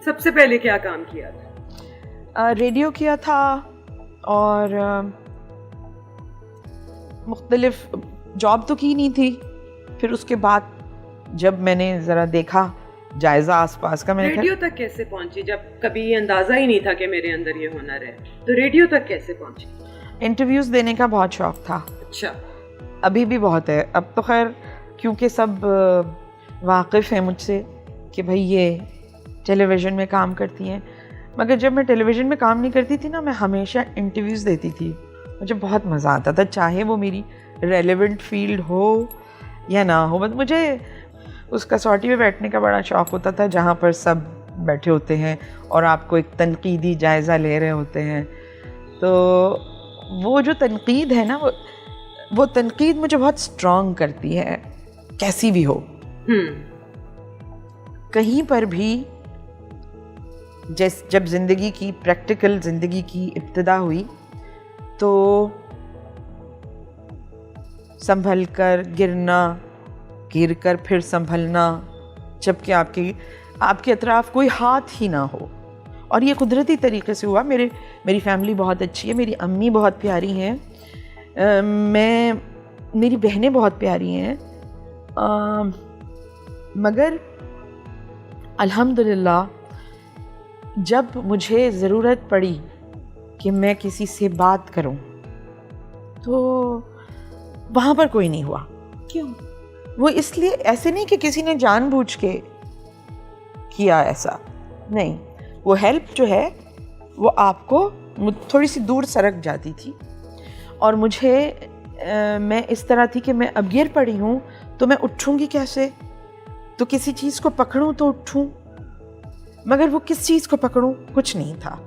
सबसे पहले क्या काम किया था? रेडियो किया था और मुख्तलिफ जॉब तो की नहीं थी। फिर उसके बाद जब मैंने ज़रा देखा जायज़ा आसपास का, मैंने रेडियो तक कैसे पहुंची जब कभी ये अंदाज़ा ही नहीं था कि मेरे अंदर ये हुनर है? तो रेडियो तक कैसे पहुंची? इंटरव्यूज़ देने का बहुत शौक़ था। अच्छा। अभी भी बहुत है। अब तो खैर क्योंकि सब वाकिफ़ हैं मुझसे कि भाई ये टेलीविज़न में काम करती हैं, मगर जब मैं टेलीविज़न में काम नहीं करती थी ना, मैं हमेशा इंटरव्यूज़ देती थी। मुझे बहुत मज़ा आता था, चाहे वो मेरी रेलेवेंट फील्ड हो या ना हो। बस मुझे उस कसौटी में बैठने का बड़ा शौक़ होता था जहाँ पर सब बैठे होते हैं और आपको एक तनकीदी जायज़ा ले रहे होते हैं। तो वो जो तनकीद है ना, वो तनकीद मुझे बहुत स्ट्रॉन्ग करती है, कैसी भी हो। कहीं पर भी जब ज़िंदगी की प्रैक्टिकल ज़िंदगी की इब्तिदा हुई तो संभल कर गिरना, गिर कर फिर संभलना, जबकि आपके अतराफ़ कोई हाथ ही ना हो। और ये कुदरती तरीके से हुआ। मेरी फैमिली बहुत अच्छी है, मेरी अम्मी बहुत प्यारी हैं, मेरी बहनें बहुत प्यारी हैं, मगर अल्हम्दुलिल्लाह जब मुझे ज़रूरत पड़ी कि मैं किसी से बात करूं तो वहाँ पर कोई नहीं हुआ। क्यों? वो इसलिए, ऐसे नहीं कि किसी ने जानबूझ के किया, ऐसा नहीं। वो हेल्प जो है वो आपको थोड़ी सी दूर सरक जाती थी और मुझे मैं इस तरह थी कि मैं अब गिर पड़ी हूँ तो मैं उठूँगी कैसे? तो किसी चीज़ को पकड़ूँ तो उठूँ, मगर वो किस चीज़ को पकड़ूँ, कुछ नहीं था।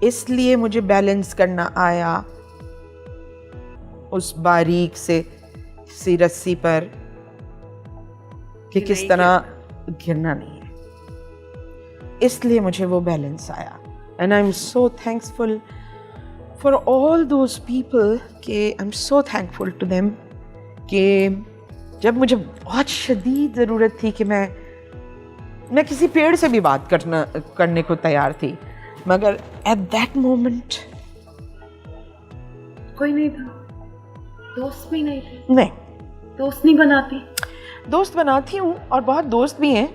इसलिए मुझे बैलेंस करना आया उस बारीक से सी रस्सी पर कि किस तरह गिरना नहीं है। इसलिए मुझे वो बैलेंस आया। And I am so thankful for all those people कि I am so thankful to them कि जब मुझे बहुत शदीद ज़रूरत थी कि मैं किसी पेड़ से भी बात करने को तैयार थी, मगर एट दैट मोमेंट कोई नहीं था, दोस्त भी नहीं थे। नहीं, दोस्त नहीं बनाती? दोस्त बनाती हूँ और बहुत दोस्त भी हैं,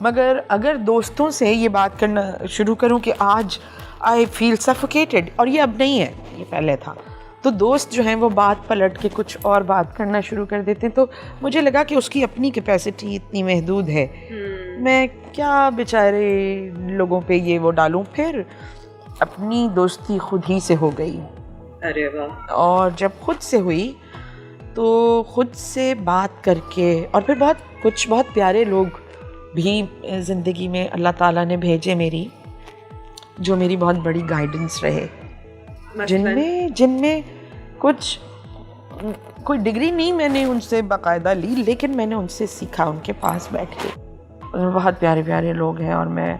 मगर अगर दोस्तों से ये बात करना शुरू करूँ कि आज आई फील सफोकेटेड, और ये अब नहीं है, ये पहले था, तो दोस्त जो हैं वो बात पलट के कुछ और बात करना शुरू कर देते हैं। तो मुझे लगा कि उसकी अपनी कैपेसिटी इतनी महदूद है, मैं क्या बेचारे लोगों पे ये वो डालूं। फिर अपनी दोस्ती खुद ही से हो गई। अरे वाह। और जब खुद से हुई तो खुद से बात करके, और फिर बहुत प्यारे लोग भी ज़िंदगी में अल्लाह ताला ने भेजे मेरी, जो मेरी बहुत बड़ी गाइडेंस रहे, जिनमें कोई डिग्री नहीं मैंने उनसे बाकायदा ली, लेकिन मैंने उनसे सीखा उनके पास बैठ के। बहुत प्यारे प्यारे लोग हैं और मैं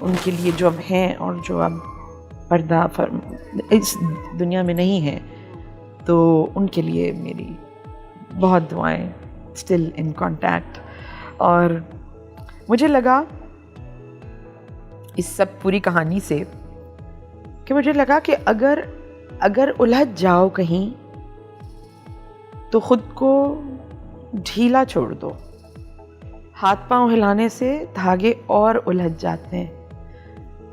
उनके लिए जो अब हैं और जो अब पर्दा इस दुनिया में नहीं है, तो उनके लिए मेरी बहुत दुआएं, स्टिल इन कांटेक्ट। और मुझे लगा इस सब पूरी कहानी से कि मुझे लगा कि अगर उलझ जाओ कहीं तो खुद को ढीला छोड़ दो। हाथ पांव हिलाने से धागे और उलझ जाते हैं।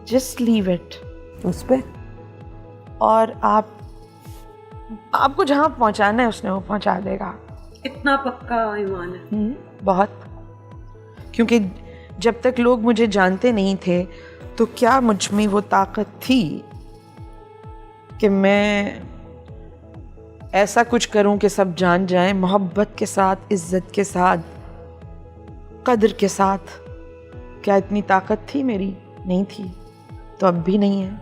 जस्ट लीव इट उस पे, और आपको जहाँ पहुँचाना है उसने वो पहुँचा देगा। इतना पक्का ईमान है? बहुत। क्योंकि जब तक लोग मुझे जानते नहीं थे तो क्या मुझ में वो ताकत थी कि मैं ऐसा कुछ करूं कि सब जान जाएं, मोहब्बत के साथ, इज्जत के साथ, कदर के साथ। क्या इतनी ताकत थी मेरी? नहीं थी, तो अब भी नहीं है।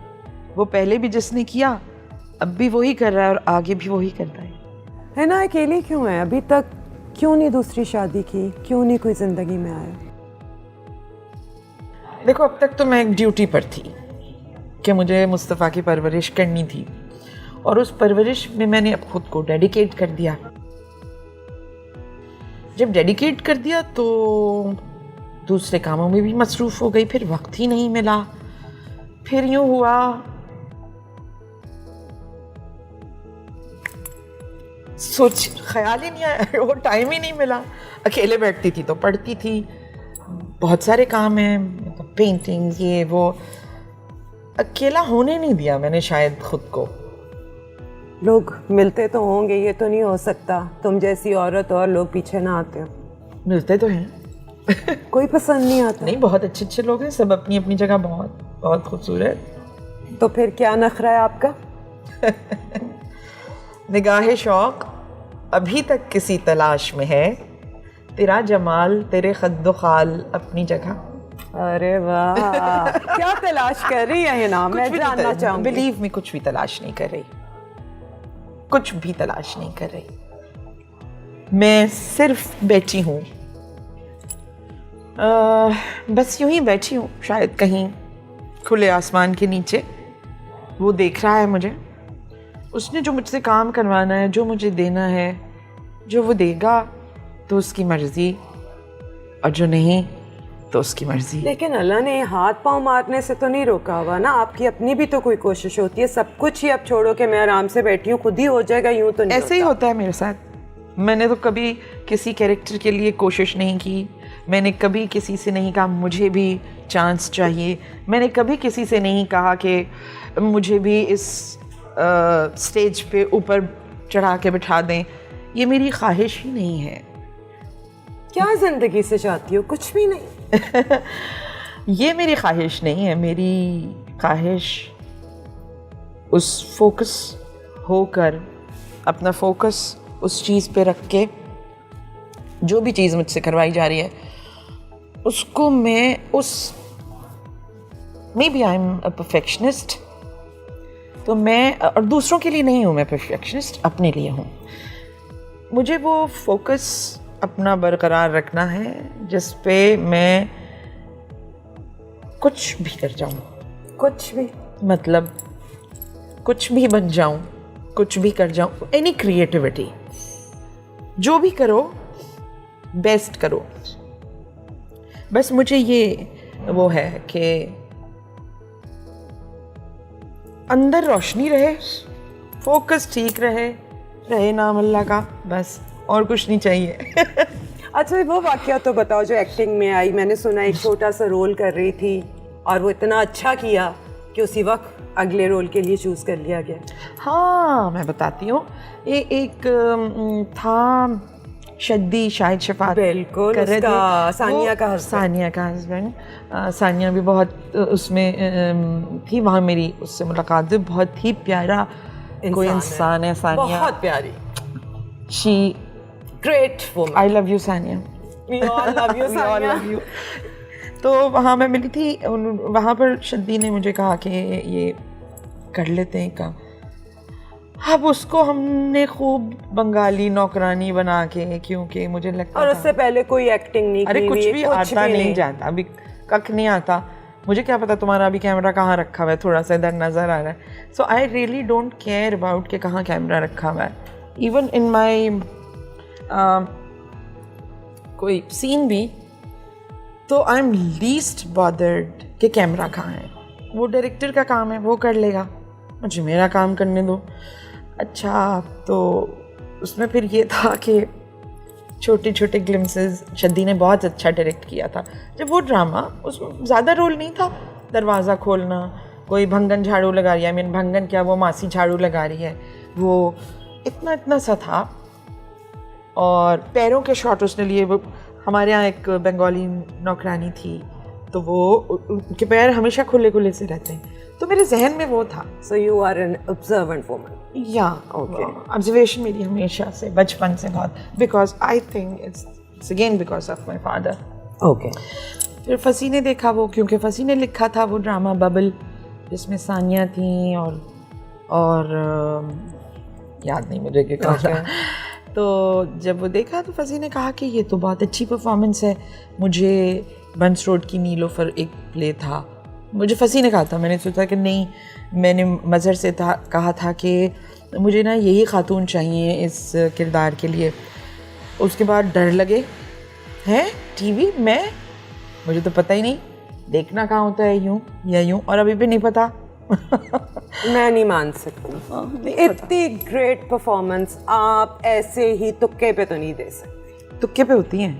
वो पहले भी जिसने किया अब भी वही कर रहा है और आगे भी वही कर रहा है ना। अकेली क्यों है अभी तक? क्यों नहीं दूसरी शादी की? क्यों नहीं कोई ज़िंदगी में आया? देखो, अब तक तो मैं एक ड्यूटी पर थी कि मुझे मुस्तफ़ा की परवरिश करनी थी, और उस परवरिश में मैंने अब खुद को डेडिकेट कर दिया। जब डेडिकेट कर दिया तो दूसरे कामों में भी मसरूफ़ हो गई, फिर वक्त ही नहीं मिला। फिर यूँ हुआ सोच ख्याल ही नहीं आया, वो टाइम ही नहीं मिला। अकेले बैठती थी तो पढ़ती थी, बहुत सारे काम हैं, मतलब पेंटिंग ये वो, अकेला होने नहीं दिया मैंने शायद खुद को। लोग मिलते तो होंगे, ये तो नहीं हो सकता तुम जैसी औरत और लोग पीछे ना आते हो। मिलते तो हैं कोई पसंद नहीं आता? नहीं, बहुत अच्छे अच्छे लोग हैं, सब अपनी अपनी जगह बहुत बहुत खूबसूरत। तो फिर क्या नखरा है आपका? निगाहे शौक अभी तक किसी तलाश में है, तेरा जमाल तेरे खद्दो खाल अपनी जगह। अरे वाह, क्या तलाश कर रही है ये नाम, मैं जानना चाहूंगी। बिलीव मी, कुछ भी तलाश नहीं कर रही, कुछ भी तलाश नहीं कर रही। मैं सिर्फ बैठी हूँ, बस यूं ही बैठी हूँ, शायद कहीं खुले आसमान के नीचे। वो देख रहा है मुझे, उसने जो मुझसे काम करवाना है, जो मुझे देना है, जो वो देगा तो उसकी मर्जी, और जो नहीं तो उसकी मर्जी। लेकिन अल्लाह ने हाथ पांव मारने से तो नहीं रोका हुआ ना, आपकी अपनी भी तो कोई कोशिश होती है। सब कुछ ही अब छोड़ो कि मैं आराम से बैठी हूँ, खुद ही हो जाएगा, यूं तो नहीं ऐसे ही होता है मेरे साथ। मैंने तो कभी किसी कैरेक्टर के लिए कोशिश नहीं की, मैंने कभी किसी से नहीं कहा मुझे भी चांस चाहिए, मैंने कभी किसी से नहीं कहा कि मुझे भी इस स्टेज पे ऊपर चढ़ा के बिठा दें। ये मेरी ख्वाहिश ही नहीं है। क्या जिंदगी से चाहती हो? कुछ भी नहीं। ये मेरी ख्वाहिश नहीं है, मेरी ख्वाहिश उस फोकस होकर, अपना फोकस उस चीज़ पे रख के, जो भी चीज़ मुझसे करवाई जा रही है उसको मैं उस, maybe I am a perfectionist, तो मैं, और दूसरों के लिए नहीं हूँ मैं परफेक्शनिस्ट, अपने लिए हूँ। मुझे वो फोकस अपना बरकरार रखना है जिस पे मैं कुछ भी कर जाऊँ, कुछ भी मतलब कुछ भी बन जाऊँ, कुछ भी कर जाऊँ, एनी क्रिएटिविटी, जो भी करो बेस्ट करो। बस मुझे ये वो है कि अंदर रोशनी रहे, फोकस ठीक रहे नाम अल्लाह का, बस और कुछ नहीं चाहिए। अच्छा, वो वाकया तो बताओ जो एक्टिंग में आई। मैंने सुना एक छोटा सा रोल कर रही थी और वो इतना अच्छा किया कि उसी वक्त अगले रोल के लिए चूज़ कर लिया गया। हाँ, मैं बताती हूँ। ये एक था शद्दी, शाहिद शफात बिल्कुल, कर रहे थे, सानिया का हस्बैंड। सानिया का हस्बैंड। सानिया भी बहुत उसमें थी, वहाँ मेरी उससे मुलाकात हुई। बहुत ही प्यारा कोई इंसान है सानिया, बहुत प्यारी। She great woman. I love you Sania. We all love you, We all Sania. love you। तो वहाँ मैं मिली थी, वहाँ पर शद्दी ने मुझे कहा कि ये कर लेते हैं काम। अब उसको हमने खूब बंगाली नौकरानी बना के, क्योंकि मुझे लगता और उससे पहले कोई एक्टिंग नहीं की। अरे कुछ भी आता नहीं जाता, अभी कख नहीं आता। मुझे क्या पता तुम्हारा अभी कैमरा कहाँ रखा हुआ है, थोड़ा सा इधर नज़र आ रहा है। So I really don't care about कि कहाँ कैमरा रखा हुआ है। इवन इन माई कोई सीन भी, तो आई एम लीस्ट बॉदर्ड कि कैमरा कहाँ है। वो डायरेक्टर का काम है, वो कर लेगा, मुझे मेरा काम करने दो। अच्छा, तो उसमें फिर ये था कि छोटे छोटे ग्लिम्सेस शद्दी ने बहुत अच्छा डायरेक्ट किया था। जब वो ड्रामा, उसमें ज़्यादा रोल नहीं था, दरवाज़ा खोलना, कोई भंगन झाड़ू लगा रही है, मीन भंगन क्या, वो मासी झाड़ू लगा रही है, वो इतना इतना सा था। और पैरों के शॉट उसने लिए। वो हमारे यहाँ एक बंगाली नौकरानी थी, तो वो उनके पैर हमेशा खुले खुले से रहते हैं, तो मेरे जहन में वो था। So you are an observant woman. या ऑब्जर्वेशन मेरी हमेशा से, बचपन से बहुत, because I think it's again because of my father. Okay. फिर फसी ने देखा वो, क्योंकि फसी ने लिखा था वो ड्रामा बबल, जिसमें सानिया थी और याद नहीं मुझे क्या था। तो जब वो देखा तो फसी ने कहा कि ये तो बहुत अच्छी परफॉर्मेंस है। मुझे बंस रोड की नीलोफर एक प्ले था, मुझे फसी ने कहा था, मैंने सोचा कि नहीं, मैंने मज़हर से कहा था कि मुझे ना यही खातून चाहिए इस किरदार के लिए। उसके बाद डर लगे हैं टीवी, मैं मुझे तो पता ही नहीं देखना कहाँ होता है, यूं या यूं, और अभी भी नहीं पता। मैं नहीं मान सकती, इतनी ग्रेट परफॉर्मेंस आप ऐसे ही तुक्के पे तो नहीं दे सकते। तुक्के पे होती हैं।